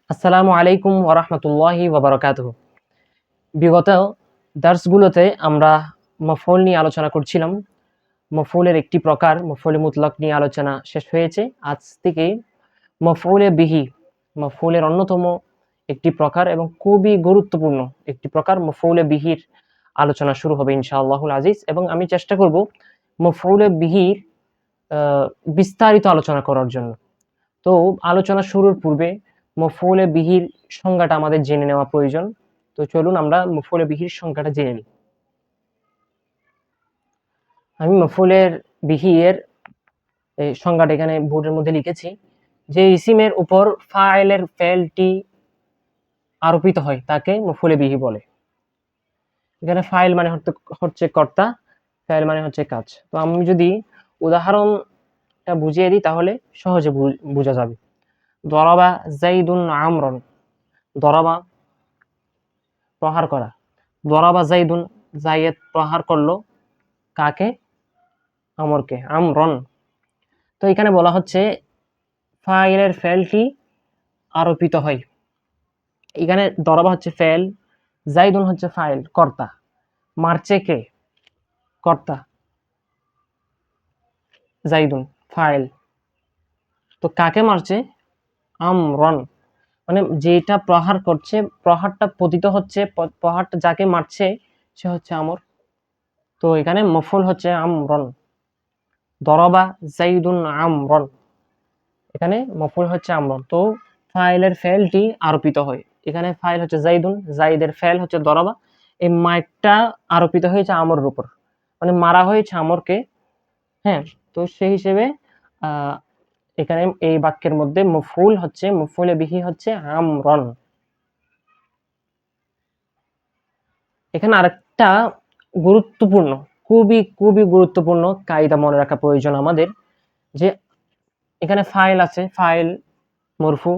আসসালামু আলাইকুম ওয়া রাহমাতুল্লাহি ওয়া বারাকাতুহু। বিগত দার্সগুলোতে আমরা মফউল নিয়ে আলোচনা করছিলাম। মফউলের একটি প্রকার মফউলে মুতলাক নিয়ে আলোচনা শেষ হয়েছে। আজ থেকে মফউলে বিহি, মফউলের অন্যতম একটি প্রকার এবং খুবই গুরুত্বপূর্ণ একটি প্রকার মফউলে বিহির আলোচনা শুরু হবে ইনশাআল্লাহুল আজিজ। এবং আমি চেষ্টা করব মফউলে বিহির বিস্তারিত আলোচনা করার জন্য। তো আলোচনা শুরুর পূর্বে মফউলে বিহির সংজ্ঞাটা আমাদের জেনে নেওয়া প্রয়োজন। তো চলুন আমরা মফউলে বিহির সংজ্ঞাটা জেনে নিই। আমি মফউলের বিহির এই সংজ্ঞাটা এখানে বোর্ডের মধ্যে লিখেছি। যে ইসিমের উপর ফাইলের ফেলটি আরোপিত হয় তাকে মফউলে বিহি বলে। এখানে ফাইল মানে হচ্ছে কর্তা, ফাইল মানে হচ্ছে কাজ। তো আমি যদি উদাহরণটা বুঝিয়ে দিই তাহলে সহজে বোঝা যাবে। দরাবা যাইদুন আমরন, দরাবা প্রহার করা। দরাবা যাইদুন, যায়েদ প্রহার করলো কাকে? আমরকে, আমরন। তো এখানে বলা হচ্ছে ফাইলের ফেলটি আরোপিত হয়। এখানে দরাবা হচ্ছে ফেল, যাইদুন হচ্ছে ফাইল কর্তা, মারছে কে? কর্তা, যাইদুন ফাইল। তো কাকে মারছে? আমরন, মানে যেটা প্রহার করছে, প্রহারটা পতিত হচ্ছে, প্রহারটা যাকে মারছে সে হচ্ছে আমর। তো এখানে মফউল হচ্ছে আমরন। দরাবা যাইদুন আমরন, এখানে মফউল হচ্ছে আমরন। তো ফাইলের ফেলটি আরোপিত হয়। এখানে ফাইল হচ্ছে যাইদুন, যাইদের ফেল হচ্ছে দরাবা। এই মারটা আরোপিত হয়েছে আমরের উপর, মানে মারা হয়েছে আমরকে। হ্যাঁ, তো সেই হিসেবে এখানে এই বাক্যের মধ্যে মফউল হচ্ছে, মফউলে বিহি হচ্ছে আমরন। এখানে আরেকটা গুরুত্বপূর্ণ, খুবই খুবই গুরুত্বপূর্ণ কায়দা মনে রাখা প্রয়োজন আমাদের, যে এখানে ফাইল আছে, ফাইল মরফু,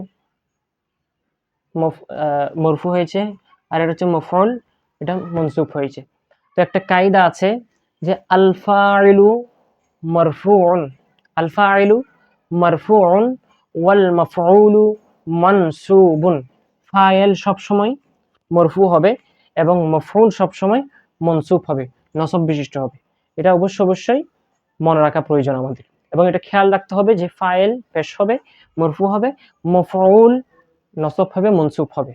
মরফু হয়েছে, আর এটা হচ্ছে মফউল, এটা মনসুব হয়েছে। তো একটা কায়দা আছে যে আল ফাইলু মারফুউন, আল ফাইলু মারফুউন ওয়াল মাফউলু মানসুবুন। ফাইল সবসময় মরফু হবে এবং মফউল সবসময় মনসুব হবে, নসব বিশিষ্ট হবে। এটা অবশ্যই মনে রাখা প্রয়োজন আমাদের, এবং এটা খেয়াল রাখতে হবে যে ফাইল পেশ হবে, মরফু হবে, মফউল নসব হবে, মনসুব হবে।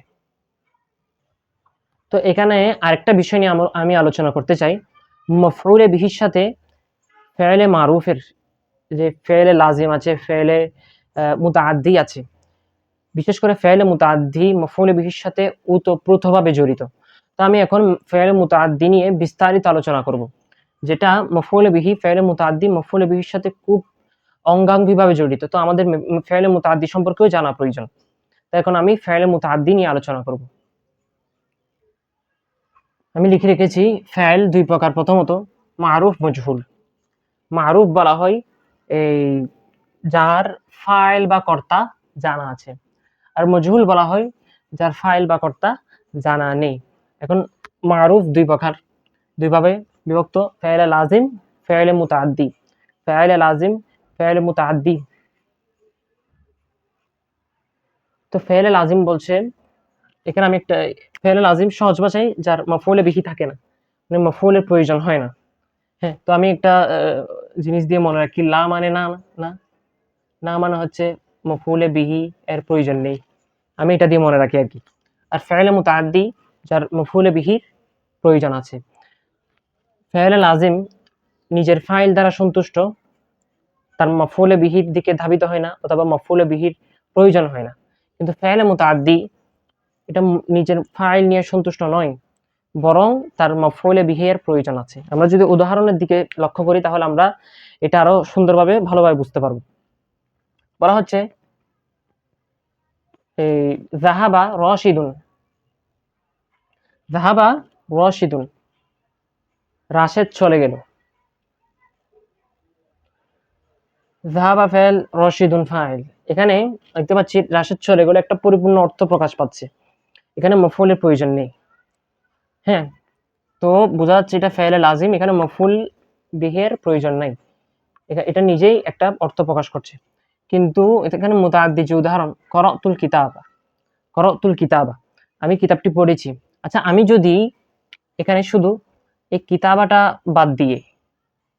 তো এখানে আরেকটা বিষয় নিয়ে আমি আলোচনা করতে চাই। মফউলে বিহির সাথে ফেলে মারুফের, যে ফেলে লাজিম আছে, ফেলে মুতাআদ্দি আছে, বিশেষ করে ফেলে মুতাআদ্দি মফউলে বিহির সাথে ওতপ্রোতভাবে জড়িত। তো আমি এখন ফেলে মুতাআদ্দি নিয়ে বিস্তারিত আলোচনা করব, যেটা মফউলে বিহি, ফেলে মুতাআদ্দি মফউলে বিহির সাথে খুব অঙ্গাঙ্গিভাবে জড়িত। তো আমাদের ফেলে মুতাআদ্দি সম্পর্কেও জানা প্রয়োজন। তো এখন আমি ফেলে মুতাআদ্দি নিয়ে আলোচনা করব। আমি লিখে রেখেছি ফেল দুই প্রকার। প্রথমত মারুফ, মজহুল। মারুফ বলা হয় এই যার ফাইল বা কর্তা জানা আছে, আর মজহুল বলা হয় যার ফাইল বা কর্তা জানা নেই। এখন মারুফ দুই প্রকার, দুইভাবে বিভক্ত: ফেলে লাজিম, ফেলে মুতাআদ্দি। ফেলে লাজিম, ফেলে মুতাআদ্দি। তো ফেলে লাজিম বলছে, এখানে আমি একটা ফেলে লাজিম সহজ ভাষায় যার মফউলে বিহি থাকে না, মানে মফউলের প্রয়োজন হয় না। হ্যাঁ, তো আমি একটা জিনিস দিয়ে মনে রাখি, লা মানে না, না, না মানে হচ্ছে মফউলে বিহি এর প্রয়োজন নেই, আমি এটা দিয়ে মনে রাখি আর কি। আর ফেলে মুতাআদ্দি যার মফউলে বিহির প্রয়োজন আছে। ফেলে লাজিম নিজের ফাইল দ্বারা সন্তুষ্ট, তার মফউলে বিহির দিকে ধাবিত হয় না, অথবা মফউলে বিহির প্রয়োজন হয় না। কিন্তু ফেলে মুতাআদ্দি এটা নিজের ফাইল নিয়ে সন্তুষ্ট নয়, বরং তার মফউলে বিহি এর প্রয়োজন আছে। আমরা যদি উদাহরণের দিকে লক্ষ্য করি তাহলে আমরা এটা আরো সুন্দরভাবে ভালোভাবে বুঝতে পারবো। বলা হচ্ছে এই যাহাবা রাশিদুন, যাহাবা রাশিদুন, রাশেদ চলে গেল। যাহাবা ফেল, রাশিদুন ফাইল। এখানে দেখতে পাচ্ছি রাশেদ চলে গেল একটা পরিপূর্ণ অর্থ প্রকাশ পাচ্ছে, এখানে মফউলের প্রয়োজন নেই। হ্যাঁ, তো বোঝা যাচ্ছে এটা ফেলে লাজিম, এখানে মফউল বিহির প্রয়োজন নাই, এটা নিজেই একটা অর্থ প্রকাশ করছে। কিন্তু এখানে মুতাআদ্দি, যে উদাহরণ করাতুল কিতাব, করতুল কিতাবা, আমি কিতাবটি পড়েছি। আচ্ছা, আমি যদি এখানে শুধু এই কিতাবাটা বাদ দিয়ে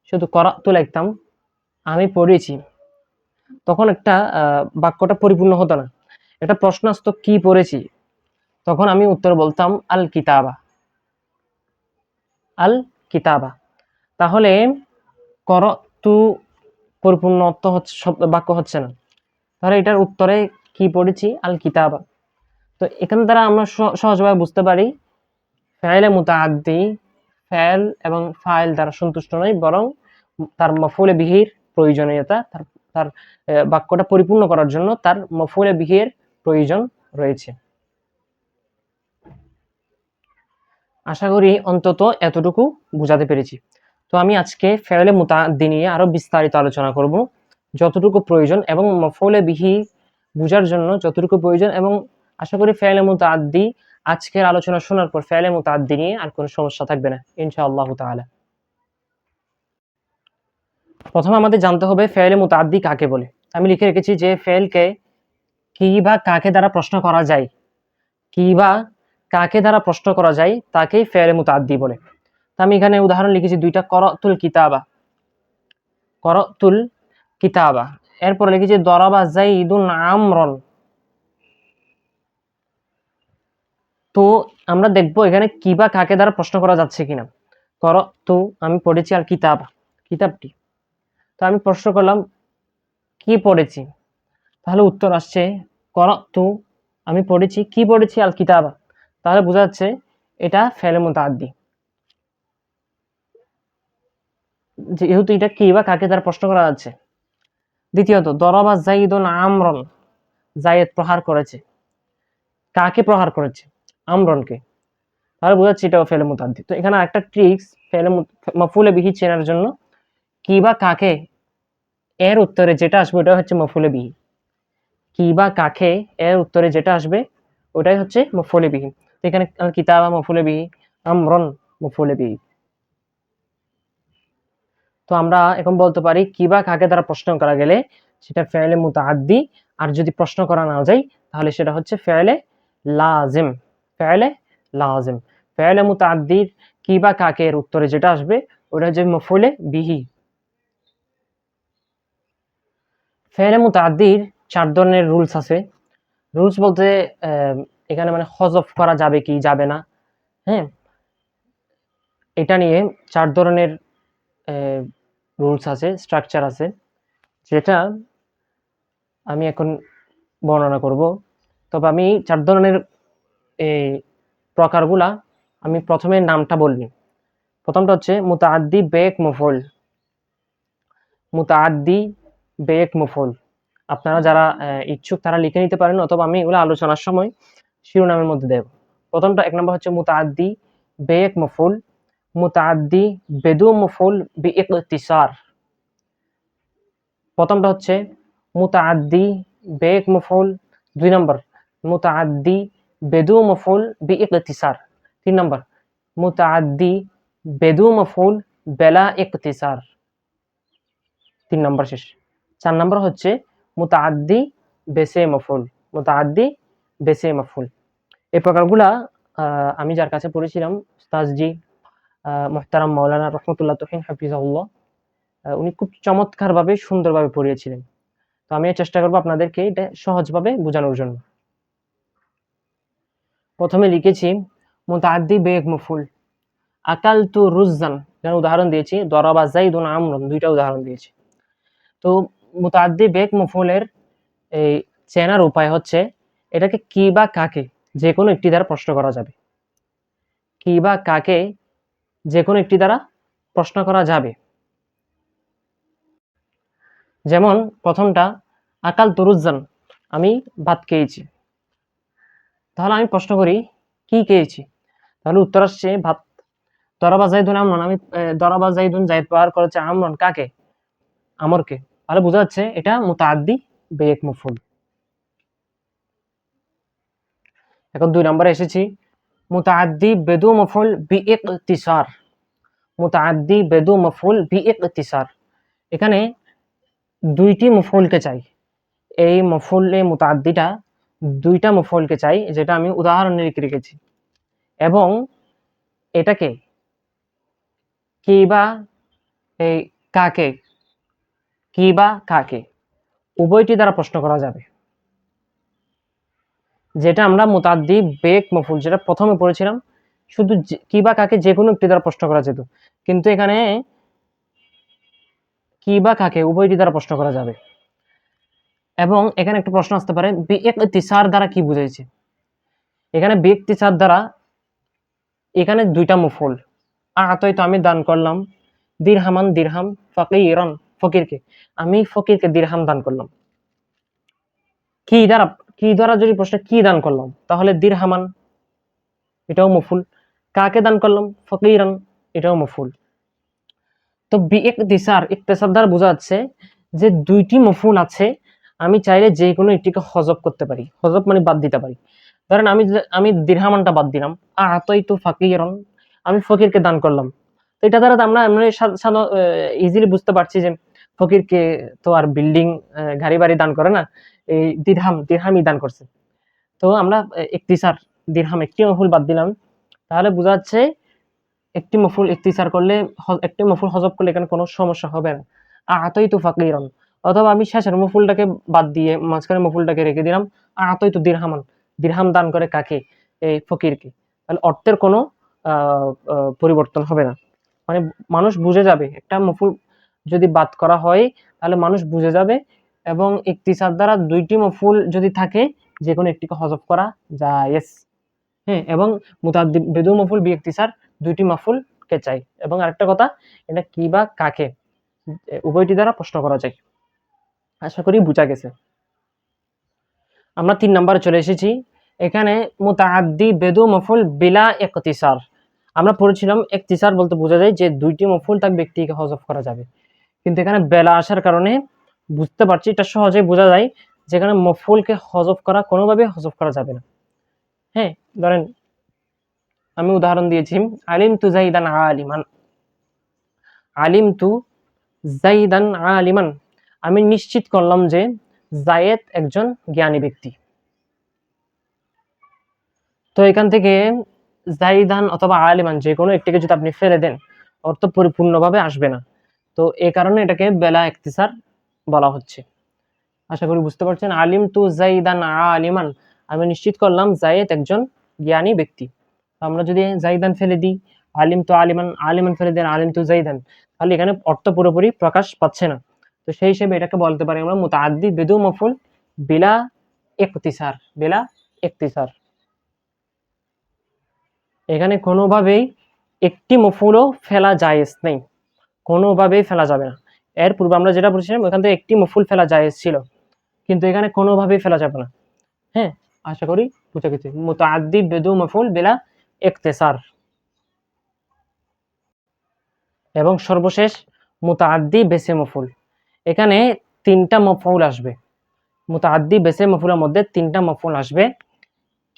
শুধু করতু লিখতাম, আমি পড়েছি, তখন একটা বাক্যটা পরিপূর্ণ হতো না। একটা প্রশ্ন আসতো কি পড়েছি, তখন আমি উত্তর বলতাম আল কিতাবা, আল কিতাবা। তাহলে করতু পরিপূর্ণ অর্থ হচ্ছে, বাক্য হচ্ছে না। তাহলে এটার উত্তরে কি পড়েছি, আল কিতাবা। তো এখান দ্বারা আমরা সহজভাবে বুঝতে পারি ফাইলে মুতাআদ্দি ফাইল এবং ফাইল দ্বারা সন্তুষ্ট নয়, বরং তার মফউলে বিহির প্রয়োজনীয়তা, তার বাক্যটা পরিপূর্ণ করার জন্য তার মফউলে বিহির প্রয়োজন রয়েছে। আশা করি অন্তত এতটুকু বুঝাতে পেরেছি। তো আমি আজকে ফাইলে মুতাআদ্দি নিয়ে আরো বিস্তারিত আলোচনা করব, যতটুকু প্রয়োজন এবং মফউলে বিহি বোঝার জন্য যতটুকু প্রয়োজন, এবং আশা করি ফাইলে মুতাআদ্দি আজকের আলোচনা শোনার পর ফাইলে মুতাআদ্দি নিয়ে আর কোনো সমস্যা থাকবে না ইনশাআল্লাহ তাআলা। প্রথমে আমাদের জানতে হবে ফাইলে মুতাআদ্দি কাকে বলে। আমি লিখে রেখেছি যে ফাইলকে কি বা কাকে দ্বারা প্রশ্ন করা যায়, কি বা কাকে দ্বারা প্রশ্ন করা যায় তাকেই ফাইলে মুতাআদ্দি বলে। তো আমি এখানে উদাহরণ লিখেছি দুইটা, করতুল কিতাবা, করতুল কিতাবা। এরপর লিখেছি দরাবা যাইদুন আমরন। তো আমরা দেখবো এখানে কি বা কাকে দ্বারা প্রশ্ন করা যাচ্ছে কিনা। করতু, আমি পড়েছি আল কিতাবা, কিতাবটি। তো আমি প্রশ্ন করলাম কি পড়েছি, তাহলে উত্তর আসছে করতু, আমি পড়েছি, কি পড়েছি, আল কিতাবা। তাহলে বোঝা যাচ্ছে এটা ফাইলে মুতাআদ্দি, যেহেতু এটা কি বা কাকে দ্বারা প্রশ্ন করা যাচ্ছে। দ্বিতীয়ত দরাবা যাইদুন আমরন, যায়েদ প্রহার করেছে, কাকে প্রহার করেছে, আমরনকে। তাহলে বোঝা যাচ্ছে এটাও ফাইলে মুতাআদ্দি। তো এখানে একটা ট্রিক্স, ফাইলে মাফউলে বিহি চেনার জন্য কি বা কাকে এর উত্তরে যেটা আসবে ওটা হচ্ছে মফউলে বিহি। কি বা কাকে এর উত্তরে যেটা আসবে ওটাই হচ্ছে মফউলে বিহি। তো এখানে কিতাবা মফউলে বিহি, আমরন মফউলে বিহি। তো আমরা এখন বলতে পারি কি বা কাকে দ্বারা প্রশ্ন করা গেলে সেটা ফাইলে মুতাআদ্দি, আর যদি প্রশ্ন করা না যায় তাহলে সেটা হচ্ছে ফাইলে লাজিম, ফাইলে লাজিম। ফাইলে মুতাআদ্দির কি বা কাকে এর উত্তরে যেটা আসবে ওটা হচ্ছে মফউলে বিহি। ফাইলে মুতাআদ্দির 4 ধরনের রুলস আছে। রুলস বলতে এখানে মানে হযফ করা যাবে কি যাবে না, হ্যাঁ, এটা নিয়ে 4 ধরনের রুলস আছে, স্ট্রাকচার আছে, যেটা আমি এখন বর্ণনা করব। তবে আমি 4 ধরনের এই প্রকারগুলা আমি প্রথমে নামটা বলবি। প্রথমটা হচ্ছে মুতাআদ্দি বেক মফউল, মুতাআদ্দি বেক মফউল। আপনারা যারা ইচ্ছুক তারা লিখে নিতে পারেন, অথবা আমি এগুলো আলোচনার সময় শিরোনামের মধ্যে দেব। প্রথমটা 1 নম্বর হচ্ছে মুতাআদ্দি বেক মফউল, মুতাআদ্দি বেদু মফউল বিইকতিসার। প্রথমটা হচ্ছে মুতাআদ্দি বেক মফউল। 2 নম্বর মুতাআদ্দি বেদু মফউল বিইকতিসার। 3 নম্বর মুতাআদ্দি বেদু মফউল বেলা ইকতিসার। 3 নম্বর শেষ। 4 নম্বর হচ্ছে মুতাআদ্দি বেসে মফউল, মুতাআদ্দি বেসে মফউল। এই প্রকারগুলা আমি যার কাছে পড়েছিলাম উস্তাদজি মুহতারাম মাওলানা রহমাতুল্লাহ তহিন হাফিজাহুল্লাহ, উনি খুব চমৎকারভাবে সুন্দরভাবে পড়িয়েছিলেন। তো আমি চেষ্টা করব আপনাদেরকে এটা সহজভাবে বোঝানোর জন্য। প্রথমে লিখেছি মুতাআদ্দি বেক মফউল, আকালতু রুজ্জান, এখানে উদাহরণ দিয়েছি, দরাবা যাইদুন আমরন, দুইটা উদাহরণ দিয়েছি। তো মুতাআদ্দি বেক মফউলের এই চেনার উপায় হচ্ছে এটাকে কি বা কাকে যে কোনো একটি দ্বারা প্রশ্ন করা যাবে, কি বা কাকে যে কোনো একটি দ্বারা প্রশ্ন করা যাবে। যেমন প্রথমটা আকাল তুরুজ্জান, আমি ভাত খেয়েছি। তাহলে আমি প্রশ্ন করি কি খেয়েছি, তাহলে উত্তর আসছে ভাত। দরাবা যাইদুন আমরন, আমি দরাবা যাইদুন, যাইদ প্রহার করেছে আমরন, কাকে, আমরকে। তাহলে বোঝা যাচ্ছে এটা মুতাআদ্দি বেক মফউল। এখন 2 নম্বরে এসেছি মুতাআদ্দি বেদু মফউল বিইকতিসার, মুতাআদ্দি বেদু মফউল বিইকতিসার। এখানে দুইটি মফউলকে চাই, এই মফউলে মুতাআদ্দিটা দুইটা মফউলকে চাই, যেটা আমি উদাহরণে রেখেছি, এবং এটাকে কি বা এই কাকে, কি বা কাকে উভয়টি দ্বারা প্রশ্ন করা যাবে। যেটা আমরা মুতাদ্দি বেক মফউল যেটা প্রথমে পড়েছিলাম, শুধু কি বা কাকে যে কোনো একটি দ্বারা প্রশ্ন করা যেত, কিন্তু এখানে কি বা কাকে উভয়টি দ্বারা প্রশ্ন করা যাবে। এবং এখানে একটা প্রশ্ন আসতে পারে, বিইকতিসার দ্বারা কি বুঝাইছে? এখানে বিইকতিসার দ্বারা এখানে দুইটা মফউল, আতাইতু আমি দান করলাম, দিরহামান দিরহাম, ফাকিরান ফকিরকে, আমি ফকিরকে দিরহাম দান করলাম। কি দ্বারা, কি দ্বারা যদি প্রশ্ন কি দান করলাম, তাহলে দিরহামান এটাও মফউল, কাকে দান করলাম ফকিরান এটাও মফউল। তো বিইকতিসার ইকতিসার দ্বারা বোঝা যাচ্ছে যে দুইটি মফউল আছে, আমি চাইলে যে কোনো একটিকে হযফ করতে পারি। হযফ মানে বাদ দিতে পারি। ধরেন আমি দিরহামানটা বাদ দিলাম, আতাইতু ফাকিরান আমি ফকিরকে দান করলাম। তো এটা দ্বারা আমরা ইজিলি বুঝতে পারছি যে ফকিরকে তো আর বিল্ডিং গাড়ি বাড়ি দান করে না, এই দিরহামই দান করছে। তো আমরা ইকতিসার দিরহাম একটি মফউল বাদ দিলাম, তাহলে বোঝা যাচ্ছে একটি মফউল ইকতিসার করলে, একটি মফউল হযফ করলে এখানে কোনো সমস্যা হবে না। আতাইতু ফাকিরান, অথবা আমি শেষের মফউলটাকে বাদ দিয়ে মাঝখানের মফউলটাকে রেখে দিলাম, আতাইতু দিরহামান দিরহাম দান করে কাকে, এই ফকিরকে। তাহলে অর্থের কোনো পরিবর্তন হবে না, মানে মানুষ বুঝে যাবে একটা মফউল যদি বাদ করা হয় তাহলে মানুষ বুঝে যাবে। এবং ইকতিসার দ্বারা দুইটি মফউল যদি থাকে যে কোনো একটিকে হযফ করা জায়েজ। হ্যাঁ, এবং মুতাআদ্দি বেদু মফউল বিইকতিসার দুইটি মফউল কে চাই। এবং আরেকটা কথা, এটা কি বা কাকে উভয়টি দ্বারা প্রশ্ন করা যায়। আশা করি বুঝা গেছে। আমরা ৩ নম্বরে চলে এসেছি। এখানে মুতাআদ্দি বেদু মফউল বিলা ইকতিসার। আমরা পড়েছিলাম ইকতিসার বলতে বোঝা যায় যে দুইটি মফউল থাকবে একটিকে হযফ করা যাবে, কিন্তু এখানে বেলা আসার কারণে বুঝতে পারছি এটা সহজেই বোঝা যায় যেখানে মফউলকে হযফ করা কোনোভাবেই হযফ করা যাবে না। হ্যাঁ, ধরেন আমি উদাহরণ দিয়েছি, আলিমতু যাইদান আলিমান, আলিমতু যাইদান আলিমান আমি নিশ্চিত করলাম যে যায়েদ একজন জ্ঞানী ব্যক্তি। তো এখান থেকে যাইদান অথবা আলিমান যে কোনো একটিকে যদি আপনি ফেলে দেন, অর্থ পরিপূর্ণভাবে আসবে না। তো এই কারণে এটাকে বেলা ইকতিসার বলা হচ্ছে। আশা করি বুঝতে পারছেন। আলিমতু যাইদান আলিমান আমি নিশ্চিত করলাম যায়েদ একজন জ্ঞানী ব্যক্তি। আমরা যদি যাইদান ফেলে দিই, আলিমতু আলিমান, আলিমান ফেলে দেন আলিমতু যাইদান, তাহলে এখানে অর্থ পুরোপুরি প্রকাশ পাচ্ছে না। তো সেই হিসেবে এটাকে বলতে পারি আমরা মুতাআদ্দি বেদু মফউল বিলা ইকতিসার, বিলা ইকতিসার। এখানে কোনোভাবেই একটি মফউলও ফেলা জায়েজ নেই, কোনোভাবেই ফেলা যাবে না। এর পূর্বে আমরা যেটা বলেছিলাম ওখান থেকে একটি মফউল ফেলা জায়েজ ছিল, কিন্তু এখানে কোনোভাবেই ফেলা যাবে না। হ্যাঁ, আশা করি বুঝা গেছে। মুতাআদ্দি বেদু মফউল বিলা ইকতিসার। এবং সর্বশেষ মুতাআদ্দি বেসে মফউল। এখানে ৩টা মফউল আসবে, মুতাআদ্দি বেসে মফউলের মধ্যে ৩টা মফউল আসবে।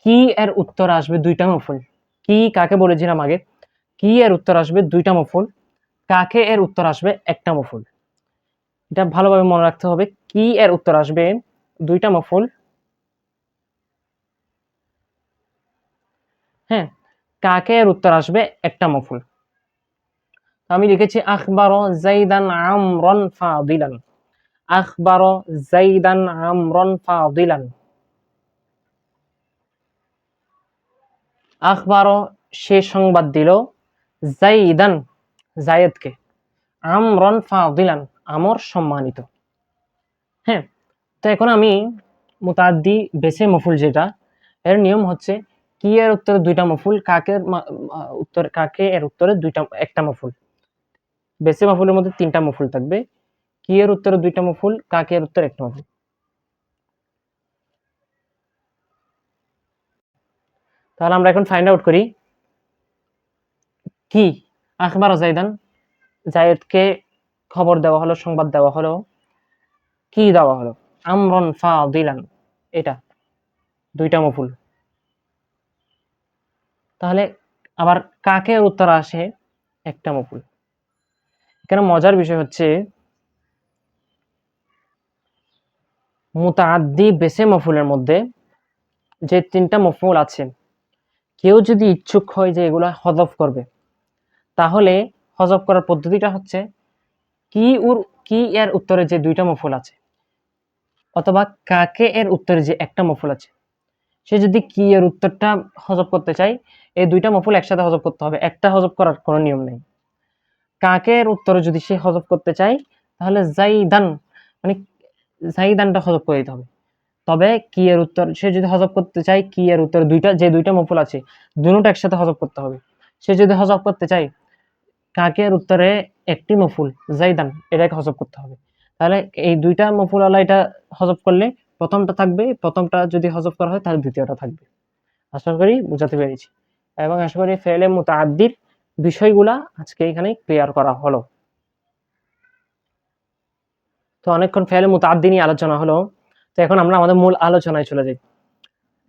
কি এর উত্তর আসবে ২টা মফউল। কি কাকে বলেছিলাম আগে, কি এর উত্তর আসবে ২টা মফউল, কাকে এর উত্তর আসবে একটা মফউল। এটা ভালোভাবে মনে রাখতে হবে, কি এর উত্তর আসবে ২টা মফউল, হ্যাঁ, কাকে এর উত্তর আসবে একটা মফউল। আমি লিখেছি আখবারা যাইদান আমরান ফাদিলান, আখবারা যাইদান আমরান ফাদিলান। আখবারা সে সংবাদ দিল, যাইদান যায়েদকে, আমরান ফাদিলান আমর সম্মানিত। হ্যাঁ, তো এখন আমি মুতাআদ্দি বেসে মফউল যেটা, এর নিয়ম হচ্ছে কি এর উত্তরে ২টা মফউল, কাকে উত্তর, কাকে এর উত্তরে একটা মফউল। বেসে মফউলের মধ্যে ৩টা মফউল থাকবে, কি এর উত্তরে ২টা মফউল, কাকে এর উত্তরে একটা মফউল। তাহলে আমরা এখন ফাইন্ড আউট করি। কি আখবারা যাইদান, যায়েদকে খবর দেওয়া হলো, সংবাদ দেওয়া হলো। কি দেওয়া হলো, আমরন ফাদিলান, এটা ২টা মফউল। তাহলে আবার কাকে এর উত্তর আসে একটা মফউল। এখানে মজার বিষয় হচ্ছে মুতাআদ্দি বেসে মফউলের মধ্যে যে 3টা মফউল আছে, কেউ যদি ইচ্ছুক হয় যে এগুলা হযফ করবে, তাহলে হযফ করার পদ্ধতিটা হচ্ছে কি এর উত্তরে যে 2টা মফউল আছে, অথবা কাকে এর উত্তরে যে একটা মফউল আছে, সে যদি কি এর উত্তরটা হযফ করতে চায়, এই 2টা মফউল একসাথে হযফ করতে হবে, একটা হযফ করার কোনো নিয়ম নেই। কাকে এর উত্তরে যদি সে হযফ করতে চায়, তাহলে জাইদান মানে জাইদানটা হযফ করে দিতে হবে। তবে কি এর উত্তর সে যদি হযফ করতে চায়, কি এর উত্তরে যে 2টা মফউল আছে, দুটোটা একসাথে হযফ করতে হবে। সে যদি হযফ করতে চায় কাকে এর উত্তরে একটি মফউল জাইদান, এটাকে হযফ করতে হবে। তাহলে এই 2টা মফউল আলা এটা হযফ করলে প্রথমটা থাকবে, প্রথমটা যদি হযফ করা হয় তাহলে দ্বিতীয়টা থাকবে। আশা করি বুঝাতে পেরেছি, এবং আশা করি ফেলে মুতাআদ্দির বিষয়গুলা আজকে এখানে ক্লিয়ার করা হলো। তো অনেকক্ষণ ফেলে মুতাআদ্দি নিয়ে আলোচনা হলো, তো এখন আমরা আমাদের মূল আলোচনায় চলে যাই,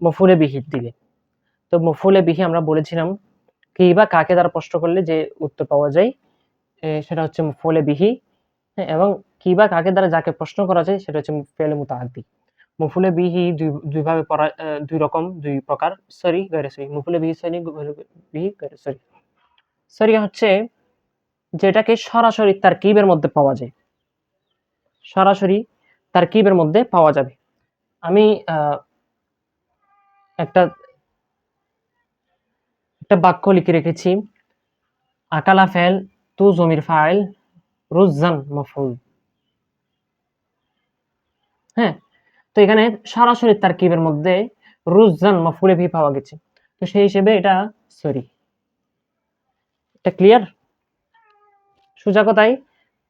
মফউলে বিহির দিকে। তো মফউলে বিহি আমরা বলেছিলাম কি বা কাকে দ্বারা প্রশ্ন করলে যে উত্তর পাওয়া যায়, সেটা হচ্ছে মফউলে বিহি। হ্যাঁ, এবং কি বা কাকে দ্বারা যাকে প্রশ্ন করা যায় সেটা হচ্ছে ফেলে মুতাআদ্দি। মফউলে বিহি দুই ভাবে পড়া, দুই রকম, দুই প্রকার, সরি গায়রে সরি। মফউলে বিহি সরি, বিহি গায়রে সরি। সরি হচ্ছে যেটাকে সরাসরি তারকিবের মধ্যে পাওয়া যায়, সরাসরি তারকিবের মধ্যে পাওয়া যাবে। আমি একটা বাক্য লিখে রেখেছি, আকালা ফেল, তু জমির ফাইল, রুজ্জান মফউল। হ্যাঁ, তো এখানে সরাসরি তারকিবের মধ্যে রুজ্জান মফউলে বিহি পাওয়া গেছে, তো সেই হিসেবে এটা সরি। এটা ক্লিয়ার? সোজা কথায়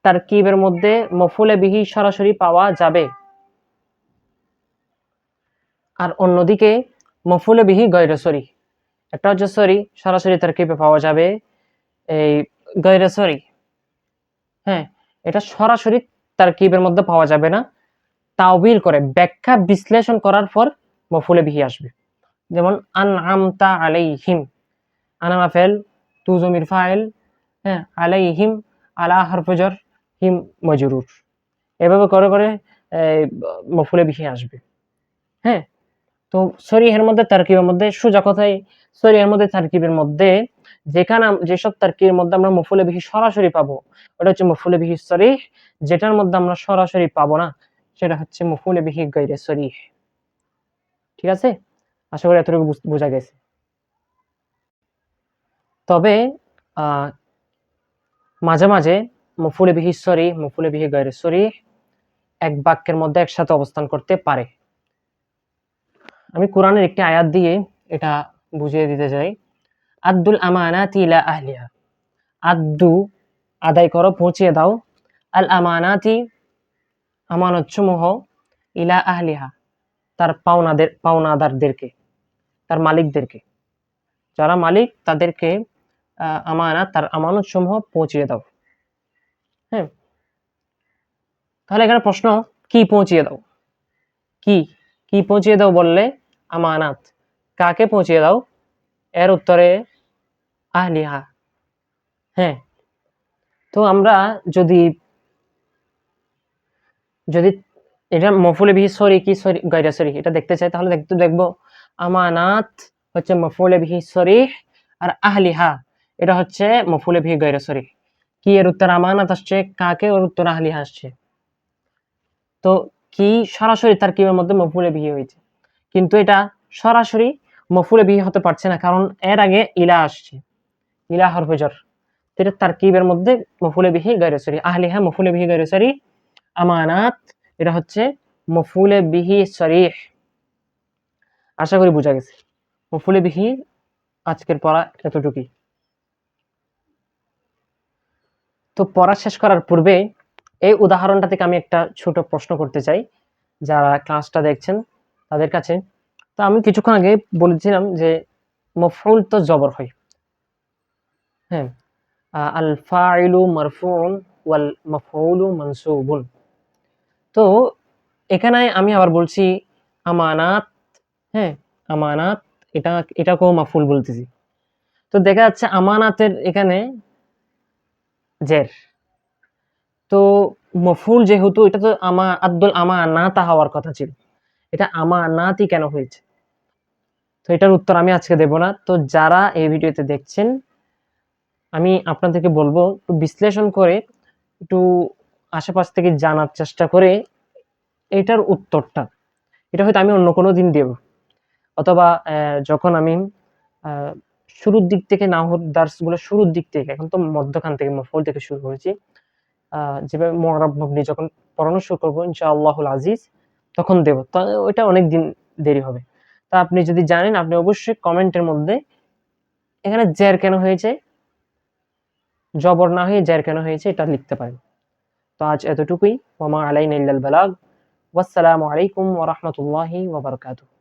তারকিবের মধ্যে মফউলে বিহি সরাসরি পাওয়া যাবে, আর অন্যদিকে মফউলে বিহি গয়রে সরি, একটা হচ্ছে সরি সরাসরি তারকিবে পাওয়া যাবে, এই গয়রে সরি, হ্যাঁ, এটা সরাসরি তারকিবের মধ্যে পাওয়া যাবে না, তাওবিল করে ব্যাখ্যা বিশ্লেষণ করার পর মফউলে বিহি আসবে। যেমন আনআমতা আলাইহিম, আনামা ফেল, তু জমির ফাইল, হ্যাঁ, আলাইহিম, আলা হারফে জর, হিম মজরুর, এভাবে করে করে মফউলে বিহি আসবে। হ্যাঁ, তো সরিহের মধ্যে তারকিবের মধ্যে সোজা কথায় সরিহের মধ্যে তারকিবের মধ্যে যেখানে যেসব তারকিবের মধ্যে আমরা মফউলে বিহি সরাসরি পাবো ওটা হচ্ছে মফউলে বিহি সরিহ, যেটার মধ্যে আমরা সরাসরি পাবো না সেটা হচ্ছে মফউলে বিহি গায়রে সরিহ। ঠিক আছে, আশা করি এতটুকু বোঝা গেছে। তবে মাঝে মাঝে মফউলে বিহি সরিহ, মফউলে বিহি গায়রে সরিহ এক বাক্যের মধ্যে একসাথে অবস্থান করতে পারে। আমি কোরআনের একটি আয়াত দিয়ে এটা বুঝিয়ে দিতে চাই। আদ্দুল আমানাতি ইলা আহলিহা, আদ্দু আদায় করো, পৌঁছিয়ে দাও, আল আমানাতি আমানতসমূহ, ইলা আহলিহা তার পাওনাদারদেরকে, তার মালিকদেরকে, যারা মালিক তাদেরকে আমানাত তার আমানতসমূহ পৌঁছিয়ে দাও। হ্যাঁ, তাহলে এখানে প্রশ্ন, কি পৌঁছিয়ে দাও, কি পৌঁছিয়ে দাও বললে আমানাত, কাকে পৌঁছিয়ে দাও, এর উত্তরে আহলিহা। হ্যাঁ, তো আমরা যদি এটা মফউলে বিহি সরি কি সরি গায়রে সরিহ এটা দেখতে চাই, তাহলে দেখবো আমানাত হচ্ছে মফউলে বিহি সরিহ, আর আহলিহা এটা হচ্ছে মফউলে বিহি গায়রে সরিহ। কি এর উত্তর আমানাত আসছে, কাকে ওর উত্তর আহলিহা আসছে। তো কি সরাসরি তারকিবের মধ্যে মফউলে বিহি হয়েছে, কিন্তু এটা সরাসরি মফউলে বিহি হতে পারছে না, কারণ এর আগে ইলা আসছে, ইলা হরফে জর, এটা তারকিবের মধ্যে মফউলে বিহি গায়রে সরিহ। আহলিহা মফউলে বিহি গায়রে সরিহ, আমানাত এটা হচ্ছে মফউলে বিহি সরিহ। আশা করি বোঝা গেছে। মফউলে বিহি আজকের পড়া এতটুকুই। তো পড়া শেষ করার পূর্বে এই উদাহরণটা থেকে আমি একটা ছোট প্রশ্ন করতে চাই যারা ক্লাসটা দেখছেন তাদের কাছে। তো আমি কিছুক্ষণ আগে বলেছিলাম যে মফউল তো জবর হয়, হ্যাঁ, আল ফাইলু মারফুউন ওয়াল মাফউলু মানসুবুন। তো এখানে আমি আবার বলছি আমানাত, হ্যাঁ, আমানাত এটাকেও মাফউল বলতেছি। তো দেখা যাচ্ছে আমানাতের এখানে জের, তো মফউল যেহেতু এটা তো আদ্দুল আমানাতা হওয়ার কথা ছিল, এটা আমানাতি কেন হয়েছে? তো এটার উত্তর আমি আজকে দেব না। তো যারা এই ভিডিওতে দেখছেন, আমি আপনাদেরকে বলবো একটু বিশ্লেষণ করে, একটু আশেপাশ থেকে জানার চেষ্টা করে এটার উত্তরটা, এটা হয়তো আমি অন্য কোনো দিন দেব, অথবা যখন আমি শুরুর দিক থেকে নাহর দার্সগুলো শুরুর দিক থেকে, এখন তো মধ্যখান থেকে মফউল থেকে শুরু করেছি, যেভাবে মুআরাব মাবনি যখন পড়ানো শুরু করবো ইনশাআল্লাহুল আজিজ, তখন দেব। তো ওইটা অনেক দিন দেরি হবে। তা আপনি যদি জানেন, আপনি অবশ্যই কমেন্টের মধ্যে এখানে জের কেন হয়েছে, জবর না হয়ে জের কেন হয়েছে, এটা লিখতে পারেন। তো আজ এতটুকুই। ওয়া মা আলাইনা ইল্লাল বালাগ। ওয়াসসালামু আলাইকুম ওয়া রাহমাতুল্লাহি ওয়া বারাকাতুহু।